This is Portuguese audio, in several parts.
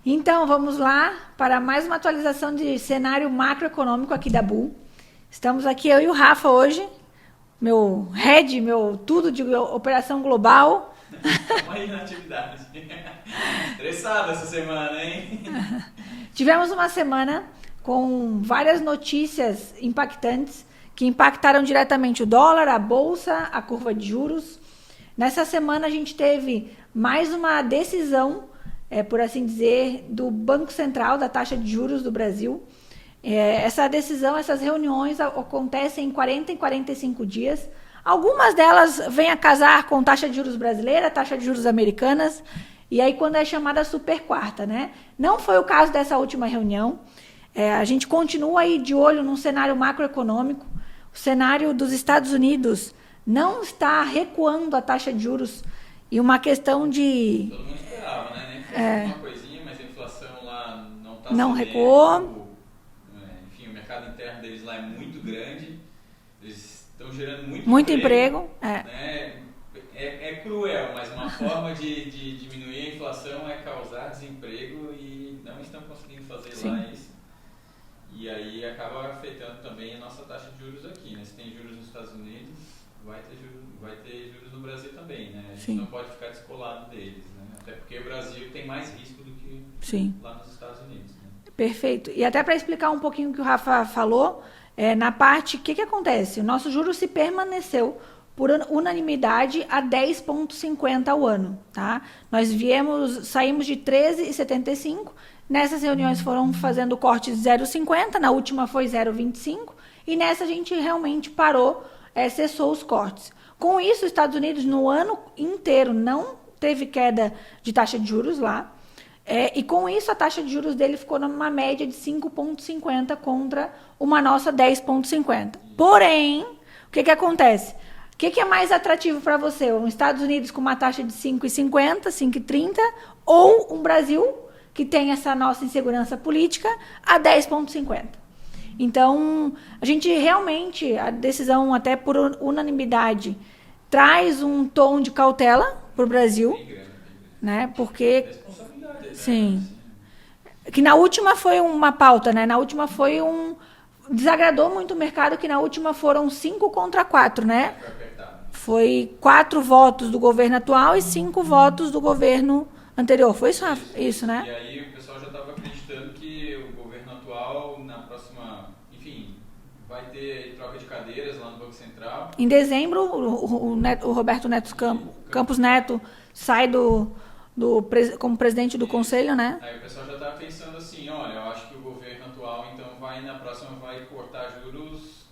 Então, vamos lá para mais uma atualização de cenário macroeconômico aqui da Bull. Estamos aqui, eu e o Rafa hoje, meu head, meu tudo de operação global. Estamos aí na atividade. Estressado essa semana, hein? Tivemos uma semana com várias notícias impactantes que impactaram diretamente o dólar, a bolsa, a curva de juros. Nessa semana a gente teve mais uma decisão, por assim dizer, do Banco Central, da taxa de juros do Brasil. Essa decisão, essas reuniões acontecem em 40 em 45 dias. Algumas delas vêm a casar com taxa de juros brasileira, taxa de juros americanas, e aí quando é chamada super quarta, né? Não foi o caso dessa última reunião. A gente continua aí de olho num cenário macroeconômico. O cenário dos Estados Unidos não está recuando a taxa de juros e uma questão de... Todo mundo esperava, né? Nem uma coisinha, mas a inflação lá não está não recuou. Enfim, o mercado interno deles lá é muito grande. Eles estão gerando muito emprego. Né? É cruel, mas uma forma de diminuir a inflação é causar desemprego e não estão conseguindo fazer lá isso. E aí acaba afetando também a nossa taxa de juros aqui, né? Se tem juros nos Estados Unidos, vai ter juros no Brasil também, né? A gente não pode ficar descolado deles, né? Até porque o Brasil tem mais risco do que lá nos Estados Unidos. Né? Perfeito. E até para explicar um pouquinho o que o Rafa falou, na parte, o que acontece? O nosso juro se permaneceu por unanimidade a 10,50 ao ano, tá? Nós saímos de 13,75. Nessas reuniões foram fazendo corte de 0,50, na última foi 0,25, e nessa a gente realmente parou, cessou os cortes. Com isso, os Estados Unidos, no ano inteiro, não teve queda de taxa de juros lá, e com isso a taxa de juros dele ficou numa média de 5,50 contra uma nossa 10,50. Porém, o que acontece? O que é mais atrativo para você? Um Estados Unidos com uma taxa de 5,50, 5,30, ou um Brasil que tem essa nossa insegurança política a 10,50. Então, a gente realmente, a decisão até por unanimidade, traz um tom de cautela para o Brasil, né? Porque, sim, que na última foi uma pauta, né? Na última foi desagradou muito o mercado, que na última foram 5 contra 4, né? Foi 4 votos do governo atual e 5 votos do governo anterior. Foi isso, Rafa? Isso, né? E aí o pessoal já estava acreditando que o governo atual, na próxima, enfim, vai ter troca de cadeiras lá no Banco Central. Em dezembro, o Roberto Campos Neto sai como presidente do conselho, né? Aí o pessoal já estava pensando assim, olha, eu acho que o governo atual, então, na próxima vai cortar juros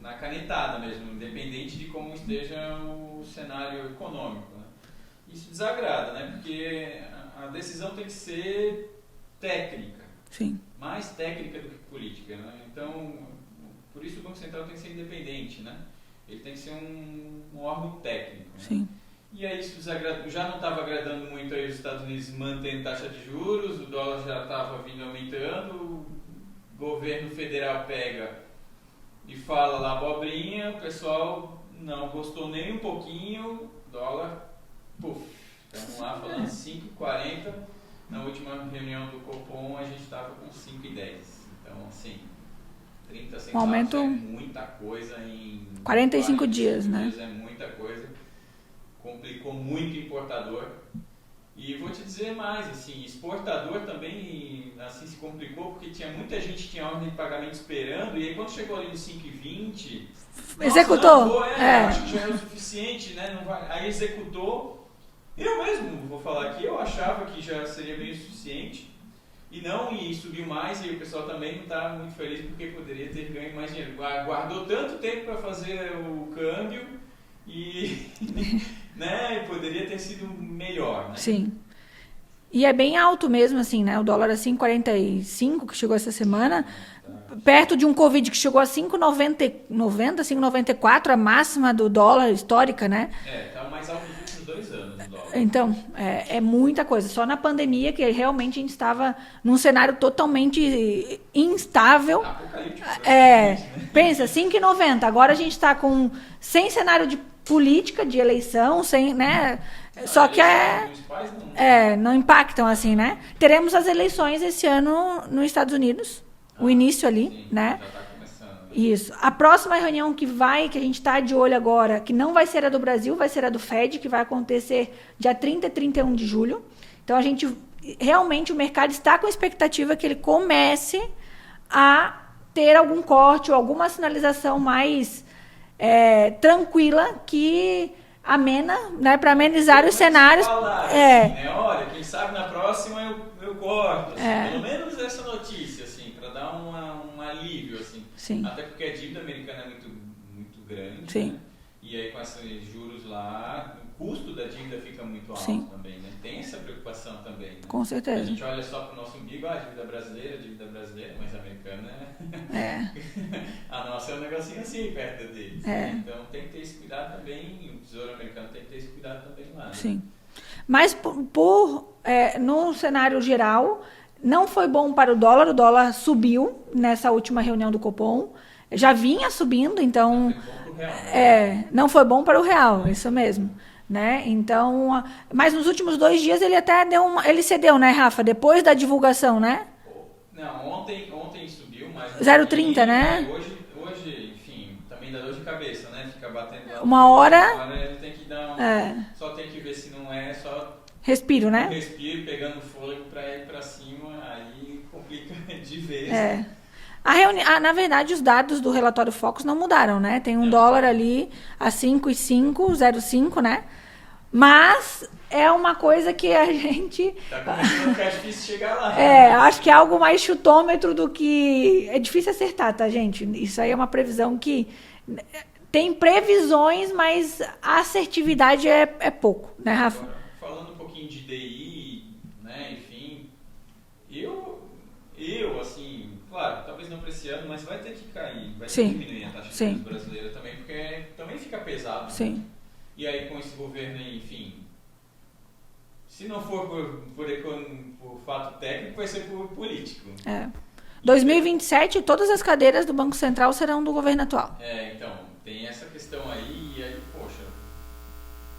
na canetada mesmo, independente de como esteja o cenário econômico. Né? Isso desagrada, né? Porque a decisão tem que ser técnica. Sim. Mais técnica do que política. Né? Então, por isso o Banco Central tem que ser independente. Né? Ele tem que ser um órgão técnico. Né? Sim. E aí isso já não estava agradando muito aí os Estados Unidos mantendo taxa de juros, o dólar já estava vindo aumentando, o governo federal pega e fala lá abobrinha, o pessoal não gostou nem um pouquinho, dólar, puf, estamos lá falando 5,40, na última reunião do Copom a gente estava com 5,10, então assim, 30 centavos aumento, é muita coisa em 45 dias, né? É muita coisa, complicou muito o importador. E vou te dizer mais, assim, exportador também assim, se complicou porque tinha muita gente que tinha ordem de pagamento esperando, e aí quando chegou ali no 5,20, executou. Não, acho que já era o suficiente, né? Não vai, aí executou. Eu mesmo vou falar aqui, eu achava que já seria bem o suficiente, e subiu mais, e o pessoal também não estava muito feliz porque poderia ter ganho mais dinheiro. Guardou tanto tempo para fazer o câmbio e né, poderia ter sido melhor, né? Sim. E é bem alto mesmo, assim, né? O dólar a 5,45, que chegou essa semana, perto de um Covid que chegou a 5,90, 5,94, a máxima do dólar histórica, né? Tá mais alto nos últimos 2 anos o dólar. Então, é muita coisa. Só na pandemia que realmente a gente estava num cenário totalmente instável. Apocalíptico. Pensa, 5,90. Agora a gente está sem cenário de política, de eleição, sem, né? Só que não impactam assim, né? Teremos as eleições esse ano nos Estados Unidos, o início ali, sim, né? Já tá começando. Isso. A próxima reunião que a gente está de olho agora, que não vai ser a do Brasil, vai ser a do Fed, que vai acontecer dia 30 e 31 de julho. Então, realmente, o mercado está com expectativa que ele comece a ter algum corte ou alguma sinalização mais tranquila que amena, né, para amenizar os cenários. Falar, assim, né? Olha, quem sabe na próxima eu corto. Assim, pelo menos essa notícia, assim, para dar um alívio, assim. Sim. Até porque a dívida americana é muito, muito grande. Sim. Né? E aí com esses juros lá, o custo da dívida fica muito alto. Sim. Também, né? Tem essa preocupação também. Né? Com certeza. A gente olha só para o nosso umbigo, dívida brasileira, mas a americana a nossa é um negocinho assim perto deles. Né? Então tem que ter esse cuidado também, o Tesouro Americano tem que ter esse cuidado também lá. Né? Sim. Mas no cenário geral, não foi bom para o dólar subiu nessa última reunião do Copom, já vinha subindo, então não foi bom para o real, isso mesmo. Né? Então, mas nos últimos 2 dias ele até ele cedeu, né, Rafa? Depois da divulgação, né? Não, ontem subiu, mas 0,30, né? Hoje, enfim, também dá dor de cabeça, né? Fica batendo lá. Uma hora ele tem que dar só tem que ver se não é só respiro, né? Respiro, pegando fôlego para ir para cima, aí complica de vez. Na verdade, os dados do relatório Focus não mudaram, né? Tem um dólar ali a 5,05, né? Mas é uma coisa que a gente... Tá começando a ficar difícil chegar lá. Acho que é algo mais chutômetro do que... É difícil acertar, tá, gente? Isso aí é uma previsão que... Tem previsões, mas a assertividade é pouco, né, Rafa? Agora, falando um pouquinho de DI, né, enfim, eu assim, claro, talvez não para esse ano, mas vai ter que cair, vai ter que diminuir a taxa de juros brasileira também, porque também fica pesado. Sim. Né? E aí com esse governo aí, enfim, se não for por fato técnico, vai ser por político. 2027, todas as cadeiras do Banco Central serão do governo atual. Então, tem essa questão aí, e aí, poxa,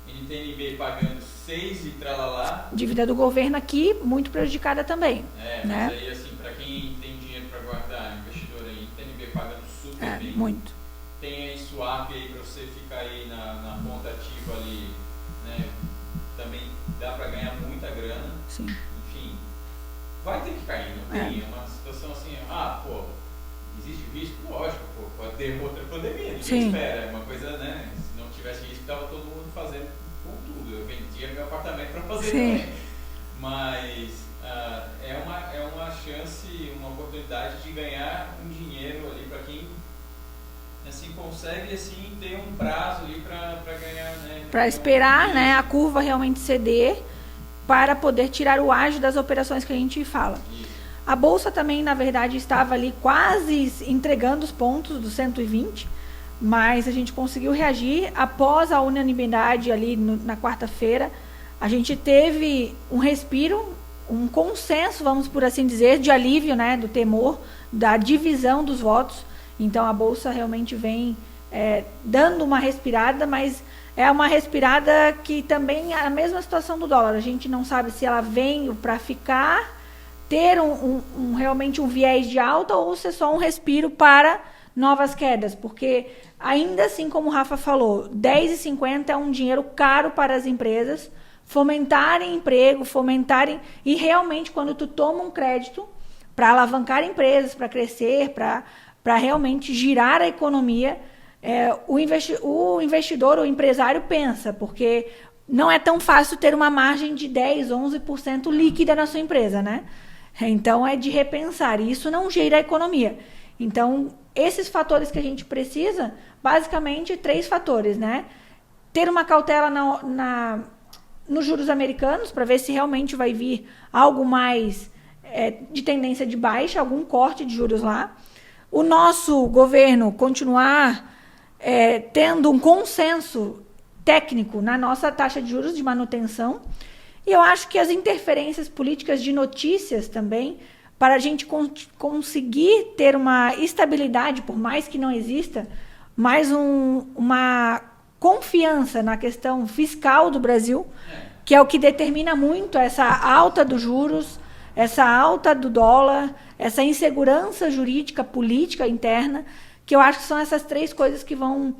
NTNB pagando 6 e tralalá. Dívida do governo aqui, muito prejudicada também. Mas aí, assim, para quem tem dinheiro para guardar, investidor aí, NTNB pagando super bem. Muito. Tem aí swap aí para você ficar aí na ponta ativa ali, né? Também dá para ganhar muita grana. Sim. Enfim, vai ter que cair, não tem? É uma situação assim, existe risco? Lógico, pode ter outra pandemia, ninguém espera. É uma coisa, né? Se não tivesse risco, estava todo mundo fazendo com tudo. Eu vendia meu apartamento para fazer também. Mas é uma chance, uma oportunidade de ganhar um dinheiro ali para quem assim, consegue assim, ter um prazo ali para ganhar. Né? Para esperar, né, a curva realmente ceder para poder tirar o ágio das operações que a gente fala. Isso. A Bolsa também, na verdade, estava ali quase entregando os pontos do 120, mas a gente conseguiu reagir após a unanimidade ali na quarta-feira. A gente teve um respiro, um consenso, vamos por assim dizer, de alívio, né, do temor, da divisão dos votos. Então, a Bolsa realmente vem dando uma respirada, mas é uma respirada que também é a mesma situação do dólar. A gente não sabe se ela vem para ficar, ter realmente um viés de alta ou se é só um respiro para novas quedas, porque ainda assim, como o Rafa falou, 10,50 é um dinheiro caro para as empresas fomentarem emprego, e realmente quando tu toma um crédito para alavancar empresas, para crescer, para realmente girar a economia, o investidor, o empresário pensa, porque não é tão fácil ter uma margem de 10%, 11% líquida na sua empresa, né? Então, é de repensar. E isso não gira a economia. Então, esses fatores que a gente precisa, basicamente, 3 fatores, né? Ter uma cautela nos juros americanos, para ver se realmente vai vir algo mais de tendência de baixa, algum corte de juros lá. O nosso governo continuar tendo um consenso técnico na nossa taxa de juros de manutenção. E eu acho que as interferências políticas de notícias também, para a gente conseguir ter uma estabilidade, por mais que não exista, mais uma confiança na questão fiscal do Brasil, que é o que determina muito essa alta dos juros, essa alta do dólar, essa insegurança jurídica, política interna, que eu acho que são essas três coisas que vão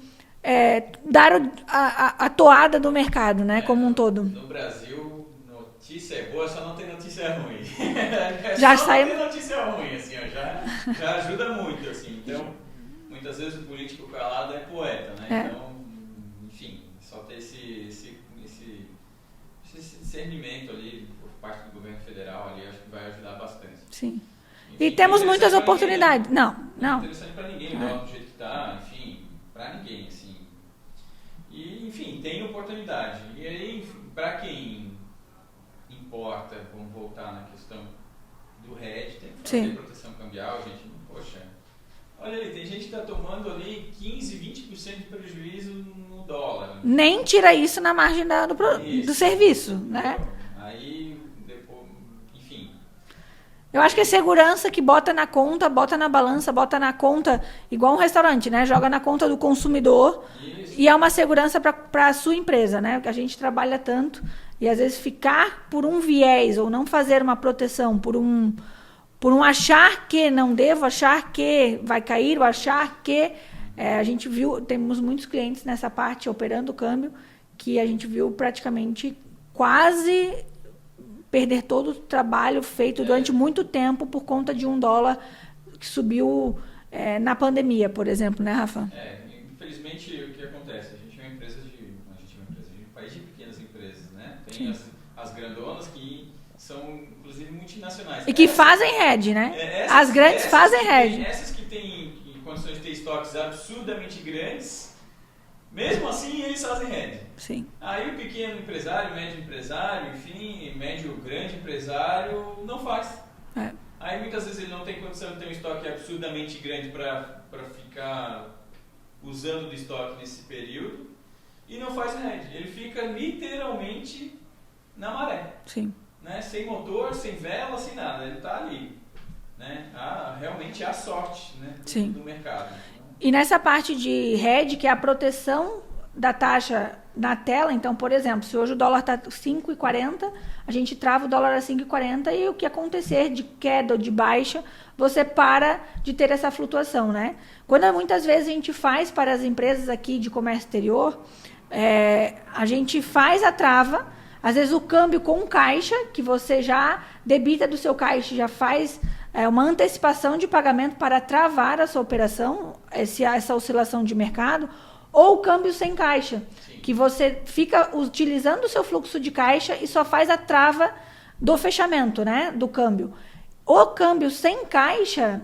dar a toada do mercado, né, como um todo. No Brasil, notícia é boa, só não tem notícia ruim. Já só sai... não tem notícia ruim, assim, ó, já ajuda muito, assim. Então, muitas vezes o político calado é poeta, né? Então, enfim, só ter esse discernimento ali por parte do governo federal ali, acho que vai ajudar bastante. Sim. Enfim, e temos muitas oportunidades. Ninguém, né? Não. Não é interessante para ninguém, igual do jeito que está, enfim, para ninguém, assim. E, enfim, tem oportunidade. E aí, para quem importa, vamos voltar na questão do hedge, tem que fazer proteção cambial, gente, poxa. Olha ali, tem gente que está tomando ali 15, 20% de prejuízo no dólar. Nem tira isso na margem do serviço, né? Aí, depois, enfim. Eu acho que é segurança que bota na conta, bota na balança, bota na conta, igual um restaurante, né? Joga na conta do consumidor. Isso. E é uma segurança para a sua empresa, né? Porque a gente trabalha tanto e às vezes ficar por um viés ou não fazer uma proteção por um achar que não devo, achar que vai cair, ou achar que... a gente viu, temos muitos clientes nessa parte operando o câmbio, que a gente viu praticamente quase perder todo o trabalho feito durante muito tempo por conta de $1 que subiu na pandemia, por exemplo, né, Rafa? Infelizmente, o que acontece? A gente é uma empresa de um país de pequenas empresas, né? Tem as grandonas que são, inclusive, multinacionais. E que fazem hedge, né? As grandes fazem hedge. Essas que têm condições de ter estoques absurdamente grandes, mesmo assim eles fazem hedge. Sim. Aí o pequeno empresário, médio empresário, enfim, médio grande empresário não faz. Aí muitas vezes ele não tem condição de ter um estoque absurdamente grande para ficar usando do estoque nesse período e não faz hedge. Ele fica literalmente na maré. Sim. Né? Sem motor, sem vela, sem nada. Ele está ali. Né? Realmente a sorte, né? do mercado. E nessa parte de hedge, que é a proteção da taxa na tela, então, por exemplo, se hoje o dólar está 5,40, a gente trava o dólar a 5,40 e o que acontecer de queda ou de baixa, você para de ter essa flutuação, né? Quando muitas vezes a gente faz para as empresas aqui de comércio exterior, a gente faz a trava, às vezes o câmbio com caixa, que você já debita do seu caixa, já faz uma antecipação de pagamento para travar a sua operação, essa oscilação de mercado, ou o câmbio sem caixa, que você fica utilizando o seu fluxo de caixa e só faz a trava do fechamento, né, do câmbio. O câmbio sem caixa,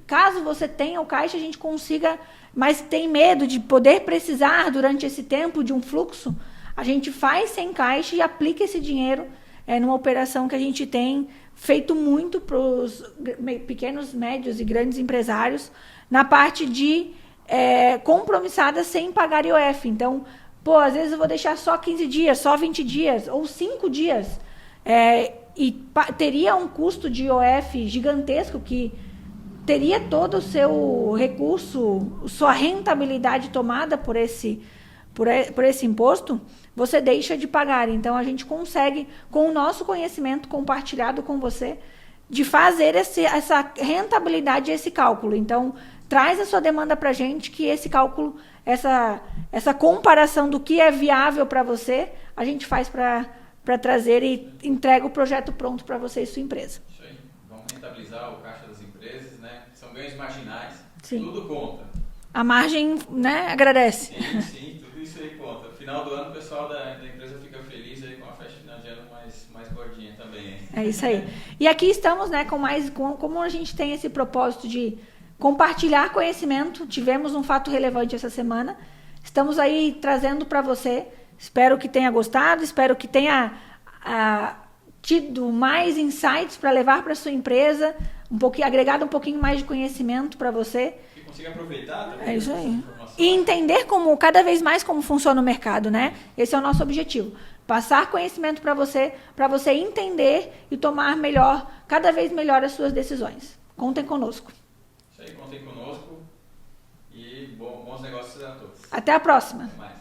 caso você tenha o caixa, a gente consiga, mas tem medo de poder precisar durante esse tempo de um fluxo, a gente faz sem caixa e aplica esse dinheiro numa operação que a gente tem feito muito para os pequenos, médios e grandes empresários na parte de compromissada sem pagar IOF. Então, às vezes eu vou deixar só 15 dias, só 20 dias ou 5 dias. E teria um custo de IOF gigantesco que teria todo o seu recurso, sua rentabilidade tomada por esse imposto, você deixa de pagar. Então, a gente consegue, com o nosso conhecimento compartilhado com você, de fazer essa rentabilidade, esse cálculo. Então, traz a sua demanda para a gente, que esse cálculo, essa comparação do que é viável para você, a gente faz para trazer e entrega o projeto pronto para você e sua empresa. Isso aí. Vamos rentabilizar o caixa das empresas, né? São ganhos marginais. Sim. Tudo conta. A margem, né, agradece. Sim, tudo isso aí conta. No final do ano, o pessoal da empresa fica feliz aí com a festa final de ano mais gordinha também. É isso aí. E aqui estamos, né, como a gente tem esse propósito de compartilhar conhecimento. Tivemos um fato relevante essa semana. Estamos aí trazendo para você. Espero que tenha gostado, espero que tenha tido mais insights para levar para sua empresa, agregado um pouquinho mais de conhecimento para você. consiga aproveitar também É isso essa aí. informação. E entender cada vez mais como funciona o mercado, né? Esse é o nosso objetivo. Passar conhecimento para você entender e tomar cada vez melhor as suas decisões. Contem conosco. Isso aí, contem conosco e bons negócios a todos. Até a próxima. Até mais.